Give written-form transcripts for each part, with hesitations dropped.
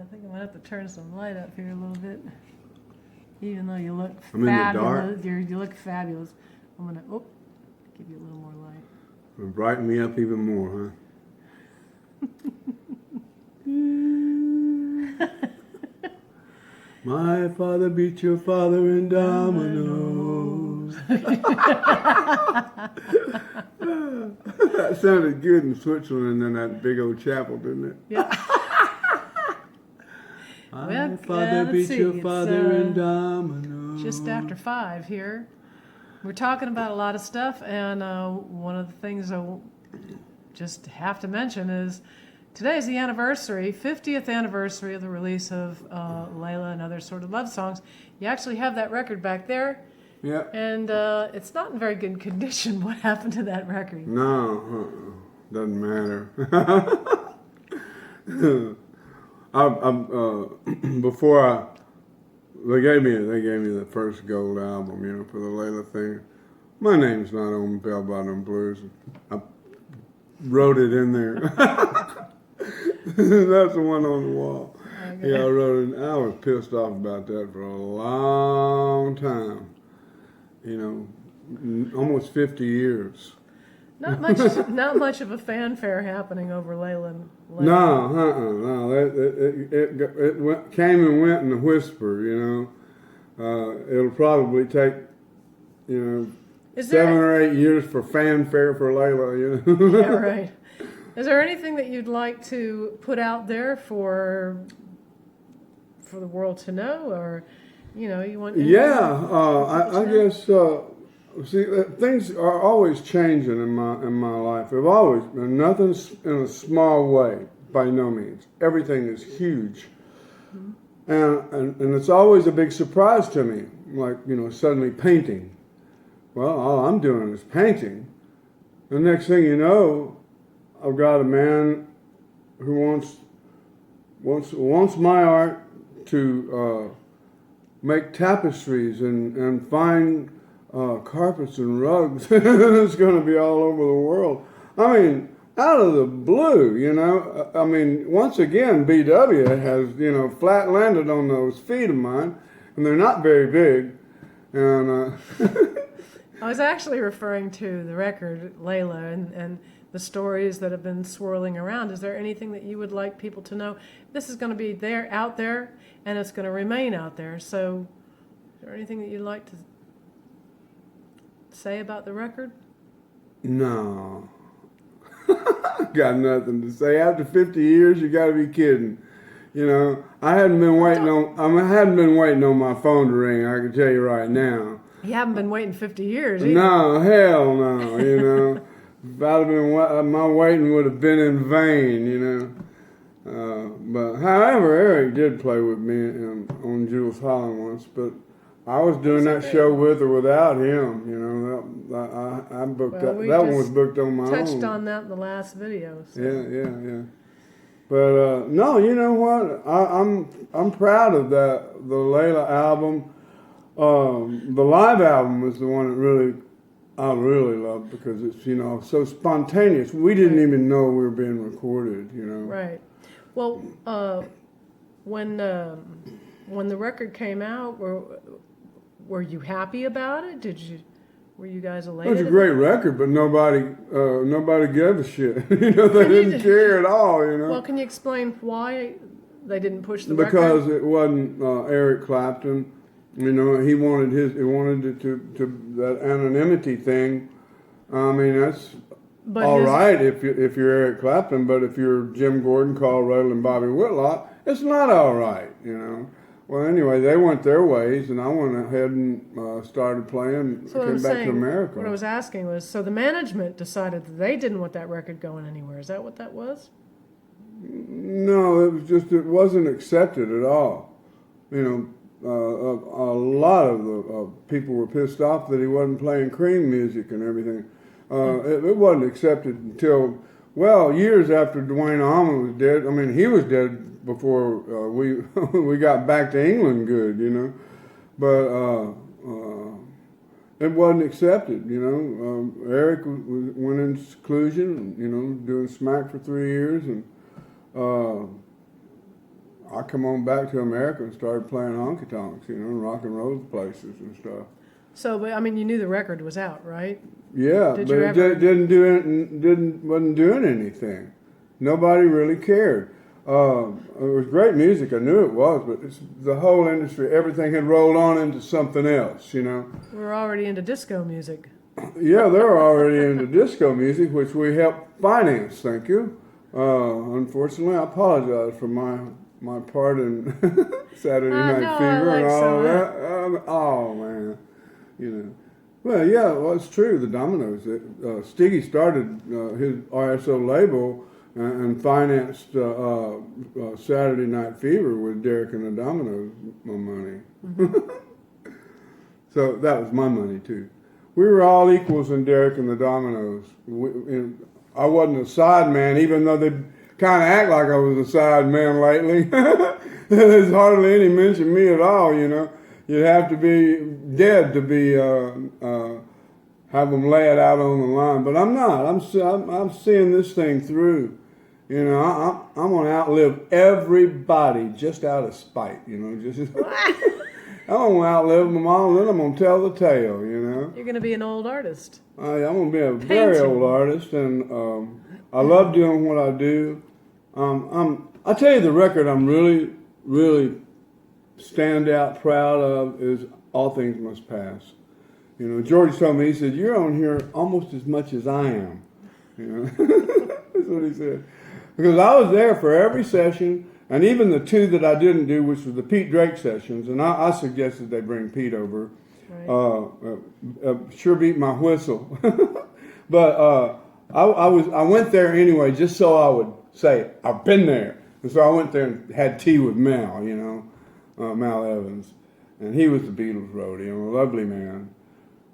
I think I'm gonna have to turn some light up here a little bit. Even though you look I'm in the dark. fabulous, you look fabulous. I'm gonna give you a little more light. It'll brighten me up even more, huh? My father beat your father in dominoes. That sounded good in Switzerland in that big old chapel, didn't it? Yeah. My father beat your father in dominoes. Just after 5 here. We're talking about a lot of stuff, and one of the things I just have to mention is today's the 50th anniversary of the release of Layla and Other Sort of Love Songs. You actually have that record back there. Yeah. And it's not in very good condition. What happened to that record? No, doesn't matter. They gave me the first gold album, for the Layla thing. My name's not on Bell Bottom Blues. I wrote it in there. That's the one on the wall. Okay. Yeah, I wrote it. I was pissed off about that for a long time. Almost 50 years. Not much of a fanfare happening over Layla. No. It came and went in a whisper. It'll probably take 7 or 8 years for fanfare for Layla. Yeah, right. Is there anything that you'd like to put out there for the world to know, or you want? Yeah, I guess. See, things are always changing in my life. They've always been. Nothing's in a small way, by no means. Everything is huge, and it's always a big surprise to me. Like suddenly painting. Well, all I'm doing is painting. The next thing you know, I've got a man who wants my art to make tapestries and fine carpets and rugs. It's going to be all over the world. I mean, out of the blue, I mean, once again, BW has, flat landed on those feet of mine, and they're not very big. And I was actually referring to the record, Layla, and the stories that have been swirling around. Is there anything that you would like people to know? This is going to be out there, and it's going to remain out there. So, is there anything that you'd like to say about the record? No. Got nothing to say. After 50 years, you got to be kidding. I hadn't been waiting on my phone to ring. I can tell you right now. You haven't been waiting 50 years either. No, hell no. If I'd have been, my waiting would have been in vain. But however, Eric did play with me on Jules Holland once, but I was doing that show with or without him. I booked that. That one was booked on my own. Touched on that in the last video. So. Yeah. But no, you know what? I'm proud of that. The Layla album. The live album is the one that I really love because it's so spontaneous. We didn't even know we were being recorded. Right. Well, when the record came out, were you happy about it? Were you guys elated? It was a great record, but nobody gave a shit. They didn't care at all. Well, can you explain why they didn't push the record? Because it wasn't Eric Clapton. He wanted it to that anonymity thing. I mean, that's all right if you're Eric Clapton, but if you're Jim Gordon, Carl Rudell, and Bobby Whitlock, it's not all right. Well, anyway, they went their ways, and I went ahead and started playing. So came back to America. What I was asking was, so the management decided that they didn't want that record going anywhere. Is that what that was? No, it wasn't accepted at all. A lot of the people were pissed off that he wasn't playing Cream music and everything. It wasn't accepted until, years after Duane Allman was dead. I mean, he was dead before we got back to England good, But it wasn't accepted, Eric went in seclusion, doing smack for 3 years, and I come on back to America and started playing honky tonks, and rock and roll places and stuff. So, but, I mean, you knew the record was out, right? Yeah, Did but you it ever- wasn't doing anything. Nobody really cared. It was great music. I knew it was, but the whole industry, everything had rolled on into something else. We were already into disco music. Yeah, they're already into disco music, which we helped finance. Thank you. Unfortunately, I apologize for my part in Saturday Night know, I Fever and like all some of that. Oh man, Well, yeah, well, it's true. The Dominoes. Stiggy started his RSO label and financed Saturday Night Fever with Derek and the Dominoes money. So that was my money too. We were all equals in Derek and the Dominoes. I wasn't a side man, even though they kind of act like I was a side man lately. There's hardly any mention of me at all. You'd have to be dead to be have them lay it out on the line. But I'm not. I'm seeing this thing through. I'm gonna outlive everybody just out of spite. Just. I'm gonna outlive them all, and then I'm gonna tell the tale. You're going to be an old artist. I'm gonna be a very Painting. old artist, and I love doing what I do. I tell you, the record I'm really, really stand out proud of is "All Things Must Pass." George told me, he said, "You're on here almost as much as I am." That's what he said. Because I was there for every session, and even the two that I didn't do, which was the Pete Drake sessions, and I suggested they bring Pete over. Right. Sure beat my whistle. But I went there anyway, just so I would say, I've been there. And so I went there and had tea with Mal, Mal Evans. And he was the Beatles roadie, a lovely man.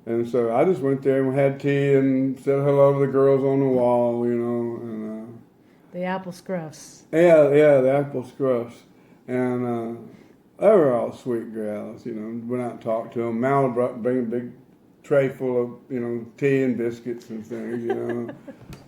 And so I just went there and had tea and said hello to the girls on the wall, and The Apple Scruffs. yeah, the Apple Scruffs. And they were all sweet gals, went out and talked to them. Mal bring a big tray full of, tea and biscuits and things,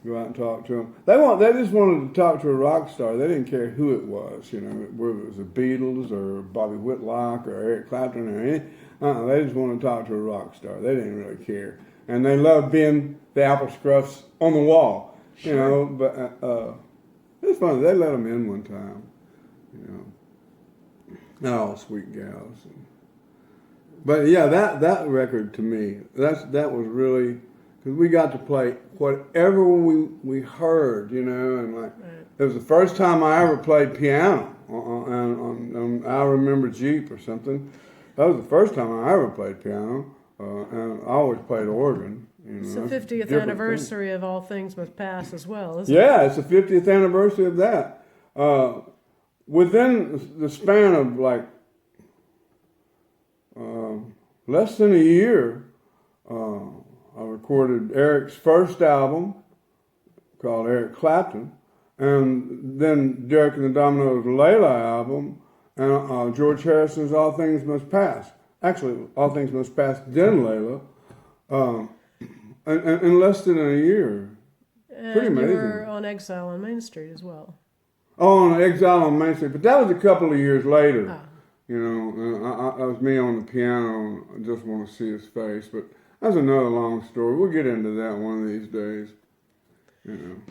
go out and talk to them. They just wanted to talk to a rock star. They didn't care who it was, whether it was the Beatles or Bobby Whitlock or Eric Clapton or anything. They just wanted to talk to a rock star. They didn't really care. And they loved being the Apple Scruffs on the wall, but it's funny. They let them in one time, Not all sweet gals. But yeah, that record to me, that was really, because we got to play whatever we heard, and like it was the first time I ever played piano on I Remember Jeep or something. That was the first time I ever played piano, and I always played organ. It's the 50th anniversary of All Things Must Pass as well, isn't it? Yeah, it's the 50th anniversary of that. Within the span of like less than a year, I recorded Eric's first album called Eric Clapton, and then Derek and the Dominoes' Layla album, and George Harrison's All Things Must Pass. Actually, All Things Must Pass, then Layla, in less than a year. Pretty And amazing. you were on Exile on Main Street as well. Oh, on Exile on Main Street, but that was a couple of years later. Ah. That was me on the piano. I just want to see his face, but that's another long story. We'll get into that one of these days.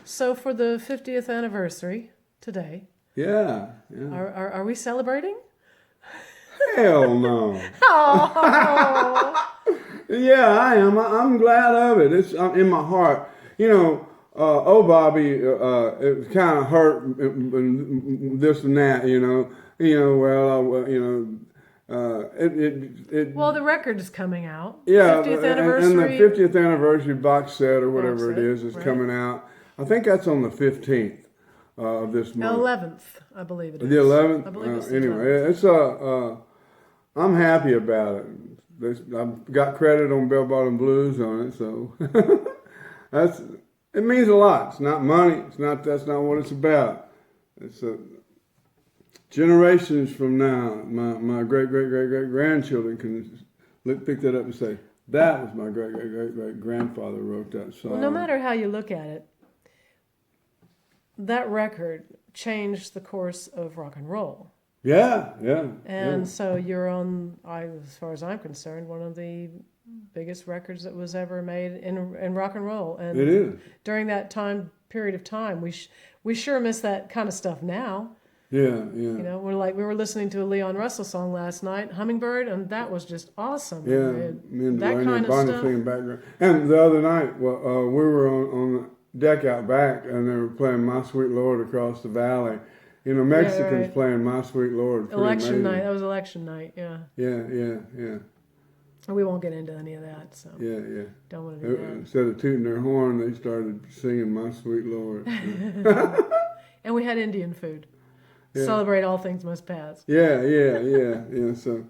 So for the 50th anniversary today, Yeah. are we celebrating? Hell no. Oh, Yeah, I am. I'm glad of it. It's in my heart. Bobby, it was kind of hurt and this and that. well, the record is coming out. Yeah, 50th and anniversary. the 50th anniversary box set or whatever Box it is set, right. coming out. I think that's on the 15th of this The month. 11th, I believe it is. The 11th? I believe it's the Anyway, 11th. I'm happy about it. I've got credit on Bell Bottom Blues on it, so it means a lot. It's not money. That's not what it's about. It's generations from now, my great grandchildren can pick that up and say, that was my great grandfather wrote that song. Well, no matter how you look at it, that record changed the course of rock and roll. Yeah, yeah. And yeah. so you're on, as far as I'm concerned, one of the biggest records that was ever made in rock and roll. And It is. during that period of time, we sure miss that kind of stuff now. Yeah, yeah. You know, we were listening to a Leon Russell song last night, Hummingbird, and that was just awesome. Yeah, me and Delaney and Bonnie singing background. And the other night, well, we were on the deck out back, and they were playing "My Sweet Lord" across the valley. You know, Mexicans right. playing "My Sweet Lord." Election amazing. night. That was election night. Yeah. Yeah, yeah, yeah. We won't get into any of that. So Yeah, yeah. don't want to do that. Instead of tooting their horn, they started singing "My Sweet Lord." And we had Indian food. Yeah. Celebrate all things must pass. Yeah, yeah, yeah, yeah. So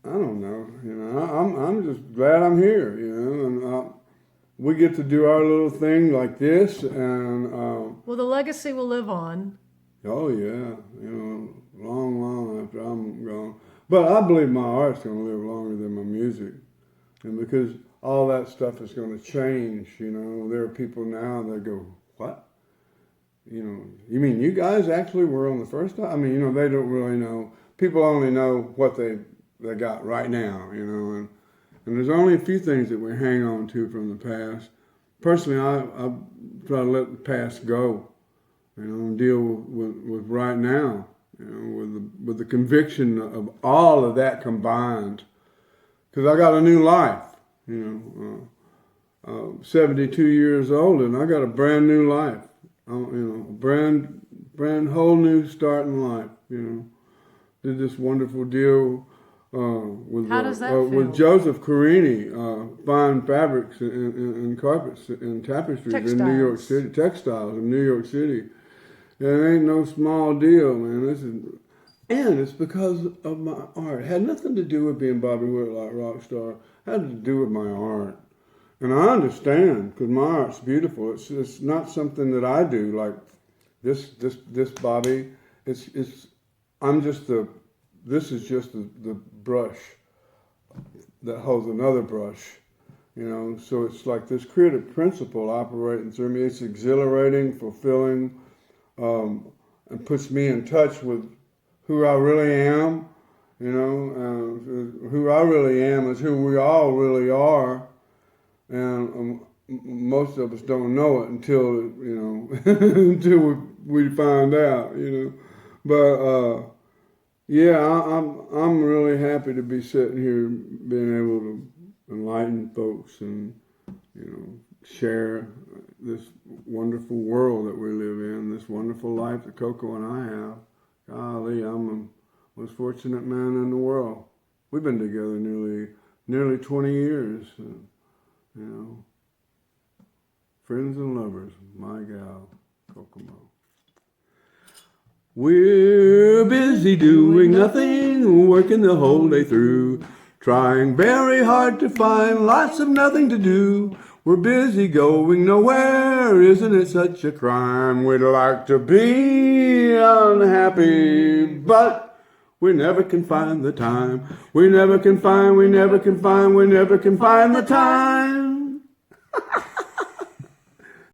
I don't know. You know, I'm just glad I'm here. You know, and we get to do our little thing like this, and Well, the legacy will live on. oh yeah, you know, long after I'm gone. But I believe my art's going to live longer than my music, and because all that stuff is going to change. You know, there are people now that go, what? You know, you mean you guys actually were on the first time? I mean, you know, they don't really know. People only know what they got right now, you know, and there's only a few things that we hang on to from the past. Personally, I try to let the past go, you know, and deal with right now, you know, with the conviction of all of that combined. Because I got a new life, you know, 72 years old, and I got a brand new life. You know, brand whole new start in life. You know, did this wonderful deal with How does that feel? with Joseph Carini, fine fabrics and carpets and tapestries in New York City, textiles in New York City. And it ain't no small deal, man. And it's because of my art. It had nothing to do with being Bobby Whitlock rock star. It had to do with my art. And I understand, because my art's beautiful. It's not something that I do like this Bobby. This is just the brush that holds another brush, you know. So it's like this creative principle operating through me. It's exhilarating, fulfilling, and puts me in touch with who I really am. You know, who I really am is who we all really are. And most of us don't know it until, you know, until we find out, you know. But yeah, I'm really happy to be sitting here, being able to enlighten folks and, you know, share this wonderful world that we live in, this wonderful life that Coco and I have. Golly, I'm the most fortunate man in the world. We've been together nearly 20 years. You know, friends and lovers, my gal, Kokomo. We're busy doing nothing, working the whole day through, trying very hard to find lots of nothing to do. We're busy going nowhere, isn't it such a crime? We'd like to be unhappy, but we never can find the time. We never can find the time.